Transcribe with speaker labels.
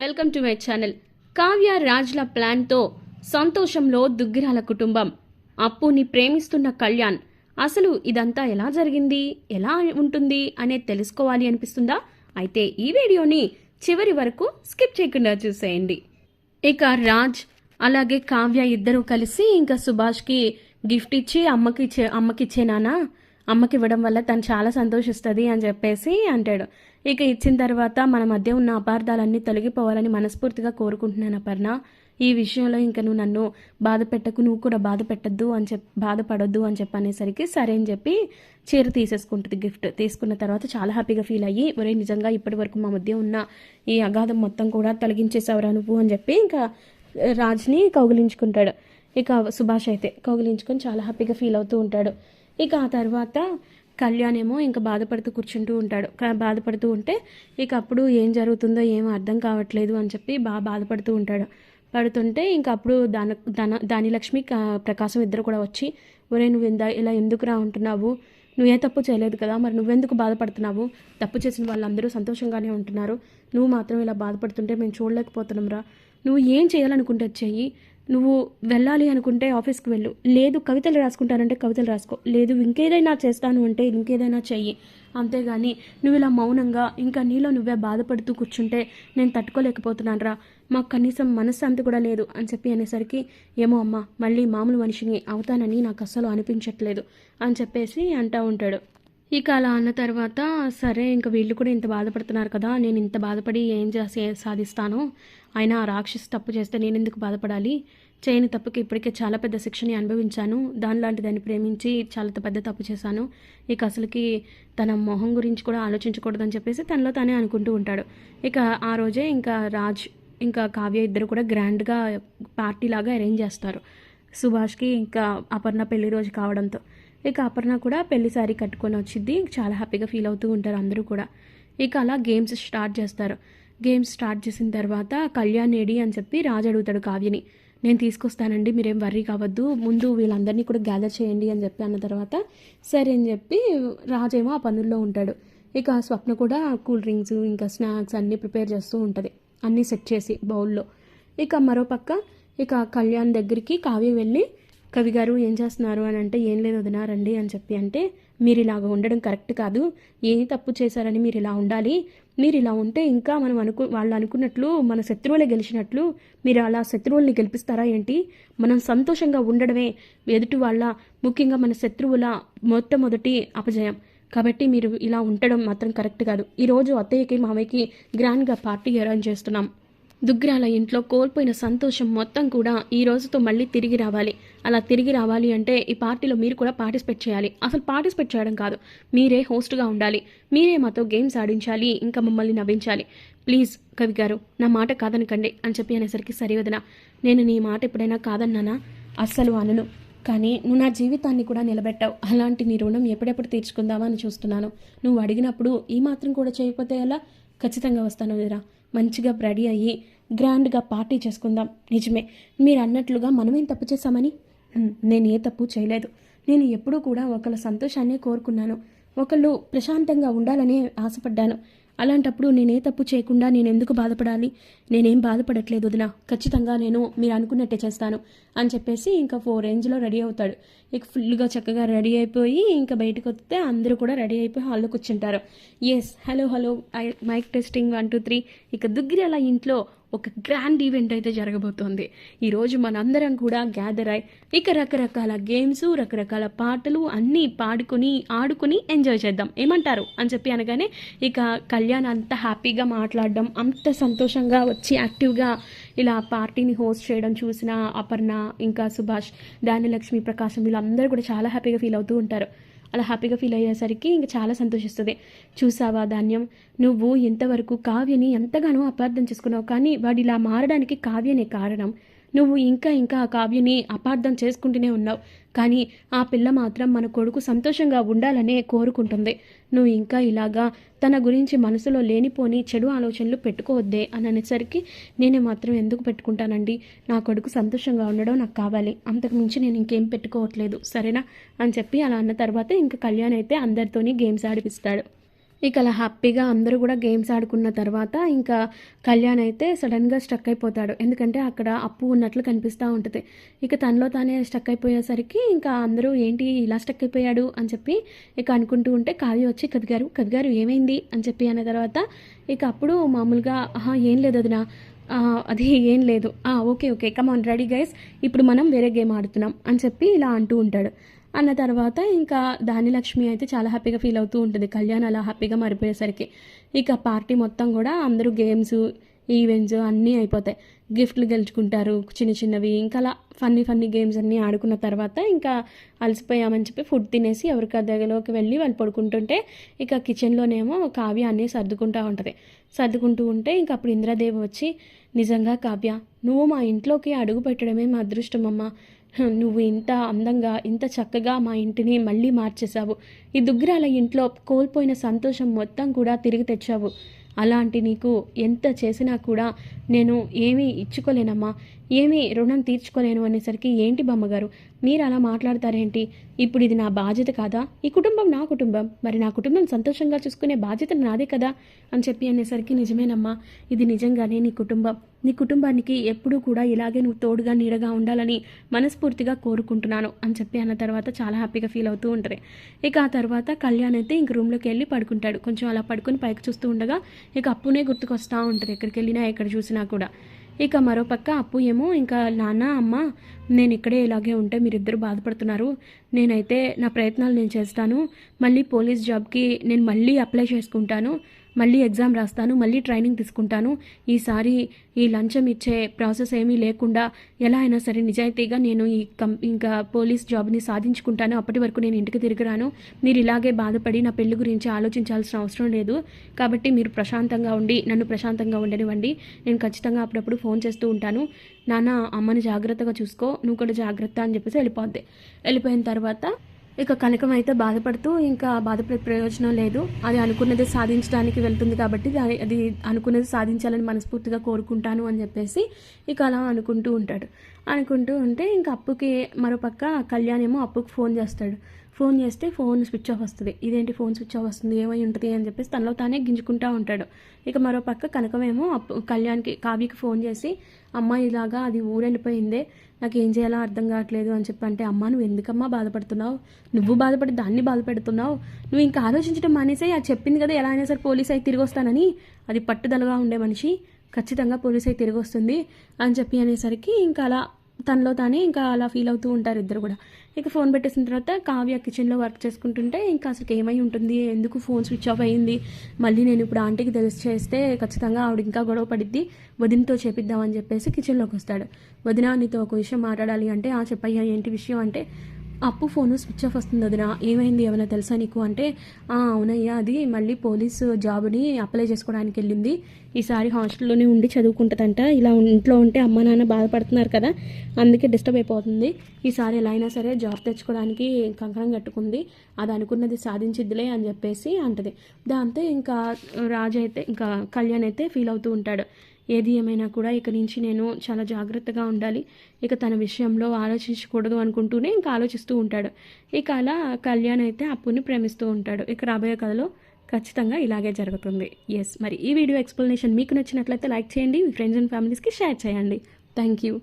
Speaker 1: Welcome to my channel. Kavya రాజ్ల ప్లాన్తో సంతోషంలో దుగ్గిరాల కుటుంబం. అప్పుని ప్రేమిస్తున్న కళ్యాణ్. అసలు ఇదంతా ఎలా జరిగింది, ఎలా ఉంటుంది అనేది తెలుసుకోవాలి అనిపిస్తుందా? అయితే ఈ వీడియోని చివరి వరకు స్కిప్ చేయకుండా చూసేయండి. ఇక రాజ్ అలాగే కావ్య ఇద్దరు కలిసి ఇంకా సుభాష్కి గిఫ్ట్ ఇచ్చి అమ్మకిచ్చే నాన్న, అమ్మకి ఇవ్వడం వల్ల తను చాలా సంతోషిస్తుంది అని చెప్పేసి అంటాడు. ఇక ఇచ్చిన తర్వాత మన మధ్య ఉన్న అపార్థాలన్నీ తొలగిపోవాలని మనస్ఫూర్తిగా కోరుకుంటున్నాను అపర్ణ. ఈ విషయంలో ఇంకా నువ్వు నన్ను బాధ పెట్టకు, నువ్వు కూడా బాధ పెట్టద్దు అని బాధపడొద్దు అని చెప్పనేసరికి సరే అని చెప్పి చీర తీసేసుకుంటుంది. గిఫ్ట్ తీసుకున్న తర్వాత చాలా హ్యాపీగా ఫీల్ అయ్యి, ఒరే నిజంగా ఇప్పటి వరకు మా మధ్య ఉన్న ఈ అగాధం మొత్తం కూడా తొలగించేసావురా నువ్వు అని చెప్పి ఇంకా రాజ్ని కౌగిలించుకుంటాడు. ఇక సుభాష్ అయితే కౌగిలించుకొని చాలా హ్యాపీగా ఫీల్ అవుతూ ఉంటాడు. ఇక ఆ తర్వాత కళ్యాణ్ ఏమో ఇంకా బాధపడుతూ కూర్చుంటూ ఉంటాడు. బాధపడుతూ ఉంటే ఇక అప్పుడు ఏం జరుగుతుందో ఏమో అర్థం కావట్లేదు అని చెప్పి బాధపడుతూ ఉంటాడు. పడుతుంటే ఇంకా అప్పుడు దానిలక్ష్మి ప్రకాశం ఇద్దరు కూడా వచ్చి, ఒరే నువ్వు ఇలా ఎందుకురా ఉంటున్నావు, నువ్వు ఏ తప్పు చేయలేదు కదా, మరి నువ్వెందుకు బాధపడుతున్నావు, తప్పు చేసిన వాళ్ళందరూ సంతోషంగానే ఉంటున్నారు, నువ్వు మాత్రం ఇలా బాధపడుతుంటే మేము చూడలేకపోతున్నాం రా, నువ్వు ఏం చేయాలనుకుంటే చెయ్యి, నువ్వు వెళ్ళాలి అనుకుంటే ఆఫీస్కి వెళ్ళు, లేదు కవితలు రాసుకుంటానంటే కవితలు రాసుకో, లేదు ఇంకేదైనా చేస్తాను అంటే ఇంకేదైనా చెయ్యి, అంతేగాని నువ్వు ఇలా మౌనంగా ఇంకా నీలో నువ్వే బాధపడుతూ కూర్చుంటే నేను తట్టుకోలేకపోతున్నాను రా, మాకు కనీసం మనశ్శాంతి కూడా లేదు అని చెప్పి అనేసరికి, ఏమో అమ్మ మళ్ళీ మామూలు మనిషిని అవుతానని నాకు అస్సలు అనిపించట్లేదు అని చెప్పేసి అంటూ ఉంటాడు. ఇక అలా అన్న తర్వాత సరే ఇంకా వీళ్ళు కూడా ఇంత బాధపడుతున్నారు కదా, నేను ఇంత బాధపడి ఏం సాధిస్తాను, అయినా ఆ రాక్షసి తప్పు చేస్తే నేను ఎందుకు బాధపడాలి, చేయని తప్పుకి ఇప్పటికే చాలా పెద్ద శిక్షని అనుభవించాను, దానిలాంటి దాన్ని ప్రేమించి చాలా పెద్ద తప్పు చేశాను, ఇక అసలుకి తన మొహం గురించి కూడా ఆలోచించకూడదని చెప్పేసి తనలో తానే అనుకుంటూ ఉంటాడు. ఇక ఆ రోజే ఇంకా రాజ్ ఇంకా కావ్య ఇద్దరు కూడా గ్రాండ్గా పార్టీలాగా అరేంజ్ చేస్తారు సుభాష్కి ఇంకా అపర్ణ పెళ్లి రోజు కావడంతో. ఇక అపర్ణ కూడా పెళ్లి సారీ కట్టుకొని వచ్చింది, చాలా హ్యాపీగా ఫీల్ అవుతూ ఉంటారు అందరూ కూడా. ఇక అలా గేమ్స్ స్టార్ట్ చేస్తారు. గేమ్స్ స్టార్ట్ చేసిన తర్వాత కళ్యాణ్ ఏడి అని చెప్పి రాజు అడుగుతాడు కావ్యని. నేను తీసుకొస్తానండి, మీరేం వర్రీ కావద్దు, ముందు వీళ్ళందరినీ కూడా గ్యాదర్ చేయండి అని చెప్పి అన్న తర్వాత సరే అని చెప్పి రాజేమో ఆ పనుల్లో ఉంటాడు. ఇక స్వప్న కూడా కూల్ డ్రింక్స్ ఇంకా స్నాక్స్ అన్నీ ప్రిపేర్ చేస్తూ ఉంటుంది, అన్నీ సెట్ చేసి బౌల్లో. ఇక మరోపక్క ఇక కళ్యాణ్ దగ్గరికి కావ్య వెళ్ళి, కవి గారు ఏం చేస్తున్నారు అని అంటే, ఏం లేదు వదినా రండి అని చెప్పి అంటే, మీరు ఇలాగ ఉండడం కరెక్ట్ కాదు, ఏం తప్పు చేశారని మీరు ఇలా ఉండాలి, మీరు ఇలా ఉంటే ఇంకా మనం వాళ్ళు అనుకున్నట్లు మన శత్రువులే గెలిచినట్లు, మీరు అలా శత్రువుల్ని గెలిపిస్తారా ఏంటి, మనం సంతోషంగా ఉండడమే ఎదుటి వాళ్ళ ముఖ్యంగా మన శత్రువుల మొట్టమొదటి అపజయం, కాబట్టి మీరు ఇలా ఉండడం మాత్రం కరెక్ట్ కాదు, ఈరోజు అత్తయ్యకి మామయ్యకి గ్రాండ్గా పార్టీ అరేంజ్ చేస్తున్నాం, దుగ్గిరాల ఇంట్లో కోల్పోయిన సంతోషం మొత్తం కూడా ఈ రోజుతో మళ్ళీ తిరిగి రావాలి, అలా తిరిగి రావాలి అంటే ఈ పార్టీలో మీరు కూడా పార్టిసిపేట్ చేయాలి, అసలు పార్టిసిపేట్ చేయడం కాదు, మీరే హోస్ట్గా ఉండాలి, మీరే మాతో గేమ్స్ ఆడించాలి, ఇంకా మమ్మల్ని నవ్వించాలి, ప్లీజ్ కవి గారు నా మాట కాదనకండి అని చెప్పి అనేసరికి, సరే వదిన నేను నీ మాట ఎప్పుడైనా కాదన్నానా, అస్సలు అనను, కానీ నువ్వు నా జీవితాన్ని కూడా నిలబెట్టావు, అలాంటి నీ రుణం ఎప్పుడెప్పుడు తీర్చుకుందామా అని చూస్తున్నాను, నువ్వు అడిగినప్పుడు ఈ మాత్రం కూడా చేయకపోతే ఎలా, ఖచ్చితంగా వస్తాను వదిరా, మంచిగా రెడీ అయ్యి గ్రాండ్గా పార్టీ చేసుకుందాం, నిజమే మీరు అన్నట్లుగా మనమేం తప్పు చేశామని, నేను ఏ తప్పు చేయలేదు, నేను ఎప్పుడూ కూడా ఒకళ్ళ సంతోషాన్నే కోరుకున్నాను, ఒకళ్ళు ప్రశాంతంగా ఉండాలని ఆశపడ్డాను, అలాంటప్పుడు నేనే తప్పు చేయకుండా నేను ఎందుకు బాధపడాలి, నేనేం బాధపడట్లేదు వదినా, ఖచ్చితంగా నేను మీరు అనుకున్నట్టే చేస్తాను అని చెప్పేసి ఇంకా 4 రేంజ్లో రెడీ అవుతాడు. ఇక ఫుల్గా చక్కగా రెడీ అయిపోయి ఇంకా బయటకు వస్తే అందరూ కూడా రెడీ అయిపోయి హాల్లో కూర్చుంటారు. Yes hello hello mic testing 1 2 3. ఇక దుగ్గిరాల ఇంట్లో ఒక గ్రాండ్ ఈవెంట్ అయితే జరగబోతోంది. ఈరోజు మనందరం కూడా గ్యాదర్ అయ్యి ఇక రకరకాల గేమ్స్ రకరకాల పాటలు అన్నీ పాడుకొని ఆడుకొని ఎంజాయ్ చేద్దాం, ఏమంటారు అని చెప్పి అనగానే ఇక కళ్యాణ్ అంత హ్యాపీగా మాట్లాడడం, అంత సంతోషంగా వచ్చి యాక్టివ్గా ఇలా పార్టీని హోస్ట్ చేయడం చూసిన అపర్ణ ఇంకా సుభాష్, దానిలక్ష్మి, ప్రకాశం వీళ్ళందరూ కూడా చాలా హ్యాపీగా ఫీల్ అవుతూ ఉంటారు. అలా హ్యాపీగా ఫీల్ అయ్యేసరికి ఇంకా చాలా సంతోషిస్తుంది. చూసావా ధాన్యం, నువ్వు ఇంతవరకు కావ్యని ఎంతగానో అపార్థం చేసుకున్నావు, కానీ వాడు ఇలా మారడానికి కావ్యనే కారణం, నువ్వు ఇంకా ఇంకా ఆ కావ్యని అపార్థం చేసుకుంటూనే ఉన్నావు, కానీ ఆ పిల్ల మాత్రం మన కొడుకు సంతోషంగా ఉండాలనే కోరుకుంటుంది, నువ్వు ఇంకా ఇలాగా తన గురించి మనసులో లేనిపోని చెడు ఆలోచనలు పెట్టుకోవద్దే అని అనేసరికి, నేనే మాత్రం ఎందుకు పెట్టుకుంటానండి, నా కొడుకు సంతోషంగా ఉండడం నాకు కావాలి, అంతకుమించి నేను ఇంకేం పెట్టుకోవట్లేదు సరేనా అని చెప్పి అలా అన్న తర్వాత ఇంకా కళ్యాణ్ అయితే అందరితోని గేమ్స్ ఆడిపిస్తాడు. ఇక అలా హ్యాపీగా అందరూ కూడా గేమ్స్ ఆడుకున్న తర్వాత ఇంకా కళ్యాణ్ అయితే సడన్గా స్ట్రక్ అయిపోతాడు. ఎందుకంటే అక్కడ అప్పు ఉన్నట్లు కనిపిస్తూ ఉంటుంది. ఇక తనలో తానే స్ట్రక్ అయిపోయేసరికి ఇంకా అందరూ ఏంటి ఇలా స్ట్రక్ అయిపోయాడు అని చెప్పి ఇక అనుకుంటూ ఉంటే కావ్య వచ్చి కవిగారు ఏమైంది అని చెప్పి అన్న తర్వాత ఇక అప్పుడు మామూలుగా ఏం లేదు వదినా, అది ఏం లేదు, okay okay come on ready guys, ఇప్పుడు మనం వేరే గేమ్ ఆడుతున్నాం అని చెప్పి ఇలా అంటూ ఉంటాడు. అన్న తర్వాత ఇంకా ధాన్యలక్ష్మి అయితే చాలా హ్యాపీగా ఫీల్ అవుతూ ఉంటుంది కళ్యాణ్ అలా హ్యాపీగా మారిపోయేసరికి. ఇక పార్టీ మొత్తం కూడా అందరూ గేమ్స్ ఈవెంట్స్ అన్నీ అయిపోతాయి. గిఫ్ట్లు గెలుచుకుంటారు చిన్న చిన్నవి. ఇంకా అలా ఫన్నీ గేమ్స్ అన్నీ ఆడుకున్న తర్వాత ఇంకా అలసిపోయామని చెప్పి ఫుడ్ తినేసి ఎవరికి దగ్గరలోకి వెళ్ళి వాళ్ళు పడుకుంటుంటే ఇక కిచెన్లోనేమో కావ్య అన్నీ సర్దుకుంటూ ఉంటుంది. సర్దుకుంటూ ఉంటే ఇంక అప్పుడు ఇంద్రాదేవి వచ్చి, నిజంగా కావ్య, నువ్వు మా ఇంట్లోకి అడుగు పెట్టడమే మా అదృష్టం అమ్మా. నువ్వు ఇంత అందంగా ఇంత చక్కగా మా ఇంటిని మళ్ళీ మార్చేశావు. ఈ దుగ్గిరాల ఇంట్లో కోల్పోయిన సంతోషం మొత్తం కూడా తిరిగి తెచ్చావు. అలాంటి నీకు ఎంత చేసినా కూడా నేను ఏమీ ఇచ్చుకోలేనమ్మా, ఏమీ రుణం తీర్చుకోలేను అనేసరికి, ఏంటి బామ్మగారు మీరు అలా మాట్లాడతారేంటి? ఇప్పుడు ఇది నా బాధ్యత కాదా? ఈ కుటుంబం నా కుటుంబం, మరి నా కుటుంబం సంతోషంగా చూసుకునే బాధ్యత నాదే కదా అని చెప్పి అనేసరికి, నిజమేనమ్మా, ఇది నిజంగానే నీ కుటుంబం. నీ కుటుంబానికి ఎప్పుడూ కూడా ఇలాగే నువ్వు తోడుగా నీడగా ఉండాలని మనస్ఫూర్తిగా కోరుకుంటున్నాను అని చెప్పి అన్న తర్వాత చాలా హ్యాపీగా ఫీల్ అవుతూ ఉంటుంది. ఇక ఆ తర్వాత కళ్యాణ్ అయితే ఇంక రూమ్లోకి వెళ్ళి పడుకుంటాడు. కొంచెం అలా పడుకొని పైకి చూస్తూ ఉండగా ఇక అప్పునే గుర్తుకొస్తూ ఉంటుంది ఎక్కడికి వెళ్ళినా ఎక్కడ చూసినా కూడా. ఇక మరోపక్క అప్పు ఏమో ఇంకా, నాన్న అమ్మ నేను ఇక్కడే ఇలాగే ఉంటే మీరిద్దరు బాధపడుతున్నారు, నేనైతే నా ప్రయత్నాలు నేను చేస్తాను, మళ్ళీ పోలీస్ జాబ్కి నేను మళ్ళీ అప్లై చేసుకుంటాను, మళ్ళీ ఎగ్జామ్ రాస్తాను, మళ్ళీ ట్రైనింగ్ తీసుకుంటాను, ఈసారి ఈ లంచం ఇచ్చే ప్రాసెస్ ఏమీ లేకుండా ఎలా అయినా సరే నిజాయితీగా నేను ఇంకా పోలీస్ జాబ్ని సాధించుకుంటాను, అప్పటి వరకు నేను ఇంటికి తిరిగి రాను, మీరు ఇలాగే బాధపడి నా పెళ్లి గురించి ఆలోచించాల్సిన అవసరం లేదు, కాబట్టి మీరు ప్రశాంతంగా ఉండి నన్ను ప్రశాంతంగా ఉండనివ్వండి, నేను ఖచ్చితంగా అప్పుడప్పుడు ఫోన్ చేస్తూ ఉంటాను, నాన్న అమ్మని జాగ్రత్తగా చూసుకో, నువ్వు కూడా జాగ్రత్త అని చెప్పేసి వెళ్ళిపోద్ది. వెళ్ళిపోయిన తర్వాత ఇక కనకం అయితే బాధపడుతూ, ఇంకా బాధపడే ప్రయోజనం లేదు, అది అనుకున్నది సాధించడానికి వెళ్తుంది కాబట్టి అది అనుకున్నది సాధించాలని మనస్ఫూర్తిగా కోరుకుంటాను అని చెప్పేసి ఇక అలా అనుకుంటూ ఉంటాడు. అనుకుంటూ ఉంటే ఇంకా అప్పుకి మరోపక్క కళ్యాణ్ ఏమో అప్పుకి ఫోన్ చేస్తాడు. ఫోన్ చేస్తే ఫోన్ స్విచ్ ఆఫ్ వస్తుంది. ఇదేంటి ఫోన్ స్విచ్ ఆఫ్ వస్తుంది, ఏమై ఉంటుంది అని చెప్పేసి తనలో తానే గింజుకుంటూ ఉంటాడు. ఇక మరోపక్క కనకమేమో కావ్యకి ఫోన్ చేసి, అమ్మ ఇలాగా అది ఊరెళ్ళిపోయిందే, నాకు ఏం చేయాలో అర్థం కావట్లేదు అని చెప్పి అంటే, అమ్మ నువ్వు ఎందుకమ్మా బాధపడుతున్నావు, నువ్వు బాధపడి దాన్ని బాధపెడుతున్నావు, నువ్వు ఇంకా ఆలోచించడం మానేసే, అది చెప్పింది కదా ఎలా అయినా సరే పోలీస్ అయి తిరిగి వస్తానని, అది పట్టుదలగా ఉండే మనిషి, ఖచ్చితంగా పోలీస్ అయి తిరిగి వస్తుంది అని చెప్పి అనేసరికి ఇంకా అలా తనలో తానే ఇంకా అలా ఫీల్ అవుతూ ఉంటారు ఇద్దరు కూడా. ఇక ఫోన్ పెట్టేసిన తర్వాత కావ్య కిచెన్లో వర్క్ చేసుకుంటుంటే ఇంకా అసలు ఏమై ఉంటుంది, ఎందుకు ఫోన్ స్విచ్ ఆఫ్ అయ్యింది, మళ్ళీ నేను ఇప్పుడు ఆంటీకి తెలిసి చేస్తే ఖచ్చితంగా ఆవిడ ఇంకా గొడవ పడిద్ది, వదినతో చేపిద్దామని చెప్పేసి కిచెన్లోకి వస్తాడు. వదిన నీతో ఒక విషయం మాట్లాడాలి అంటే, చెప్పయ్యా ఏంటి విషయం అంటే, అప్పు ఫోను స్విచ్ ఆఫ్ వస్తుంది వదిన, ఏమైంది ఏమైనా తెలుసా నీకు అంటే, అవునయ్యా అది మళ్ళీ పోలీసు జాబ్ని అప్లై చేసుకోవడానికి వెళ్ళింది, ఈసారి హాస్టల్లోనే ఉండి చదువుకుంటుందంట, ఇలా ఇంట్లో ఉంటే అమ్మ నాన్న బాధపడుతున్నారు కదా అందుకే డిస్టర్బ్ అయిపోతుంది, ఈసారి ఎలా అయినా సరే జాబ్ తెచ్చుకోవడానికి కంకణం కట్టుకుంది, అది అనుకున్నది సాధించిద్దిలే అని చెప్పేసి అంటది. దాంతో ఇంకా రాజు అయితే ఇంకా కళ్యాణ్ అయితే ఫీల్ అవుతూ ఉంటాడు. ఏది ఏమైనా కూడా ఇక నుంచి నేను చాలా జాగ్రత్తగా ఉండాలి, ఇక తన విషయంలో ఆలోచించకూడదు అనుకుంటూనే ఇంకా ఆలోచిస్తూ ఉంటాడు. ఇక అలా కళ్యాణ్ అయితే అప్పుని ప్రేమిస్తూ ఉంటాడు. ఇక రాబోయే కథలో ఖచ్చితంగా ఇలాగే జరుగుతుంది. ఎస్, మరి ఈ వీడియో ఎక్స్ప్లెనేషన్ మీకు నచ్చినట్లయితే లైక్ చేయండి, మీ ఫ్రెండ్స్ అండ్ ఫ్యామిలీస్కి షేర్ చేయండి. Thank you.